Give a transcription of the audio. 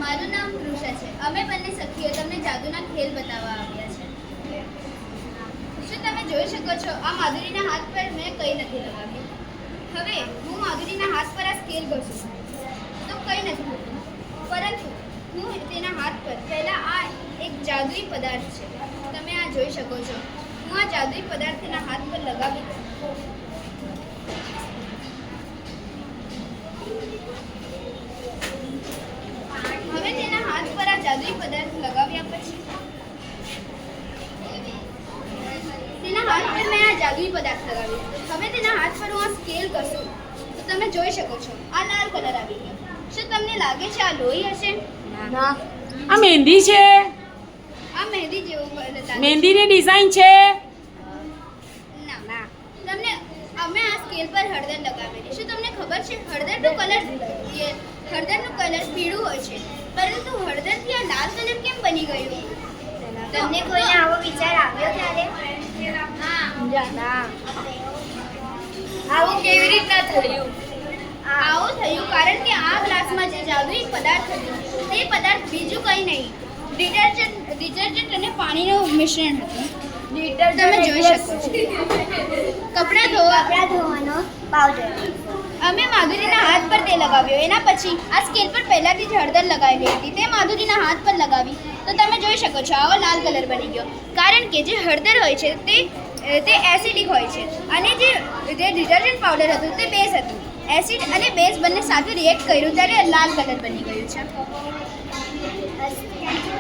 મારું નામ ઋષા છે. અમે બંને સખીઓ તમને જાદુના ખેલ બતાવવા આવ્યા છે. શું તમે જોઈ શકો છો આ માધુરીના હાથ પર મેં કંઈ નથી લગાવ્યું. હવે હું માધુરીના હાથ પર આ સ્કેલ ઘસું તો કંઈ નથી થતું, પરંતુ હું તેના હાથ પર પહેલાં આ એક જાદુઈ પદાર્થ છે, તમે આ જોઈ શકો છો. હું આ જાદુઈ પદાર્થ તેના હાથ પર લગાવી દઉં. હવે તેના હાથ પર આ જાદુઈ પદાર્થ લગાવ્યા પછી તેના હાથ પર મેં આ જાદુઈ પદાર્થ લગાવ્યો. હવે તેના હાથ પર હું આ સ્કેલ કરશું તો તમે જોઈ શકો છો આ લાલ કલર આવી ગયો. શું તમને લાગે છે આ લોહી હશે? ના, આ મહેંદી છે. આ મહેંદી જેવું લાગે છે. મહેંદીની ડિઝાઇન છે. ના, તમને અમે આ સ્કેલ પર હળદર લગાવેલી. શું તમને ખબર છે હળદરનો કલર પીળું હોય છે, પરંતુ હળદરથી આ લાલ કલર કેમ બની ગયું? તમને કોઈને આવો વિચાર આવ્યો ક્યારે? ના, આવું કેવી રીતના થયું? આવું થયું કારણ કે આ ગ્લાસમાં જે જાદુઈ પદાર્થ હતું તે પદાર્થ બીજું કંઈ નહીં, ડિટર્જન્ટ અને પાણીનું મિશ્રણ હતું. તમે જોઈ શકો છો કપડાં ધોવાનો પાવડર. અમે માધુરીના હાથ પર તે લગાવ્યો. એના પછી આ સ્કેલ પર પહેલાંથી જ હળદર લગાવેલી હતી, તે માધુરીના હાથ પર લગાવી તો તમે જોઈ શકો છો આવો લાલ કલર બની ગયો. કારણ કે જે હળદર હોય છે તે એસિડિક હોય છે અને જે ડિટર્જન્ટ પાવડર હતું તે બેઝ હતું. એસિડ અને બેઝ બંને સાથે રિએક્ટ કર્યું ત્યારે લાલ કલર બની ગયું છે.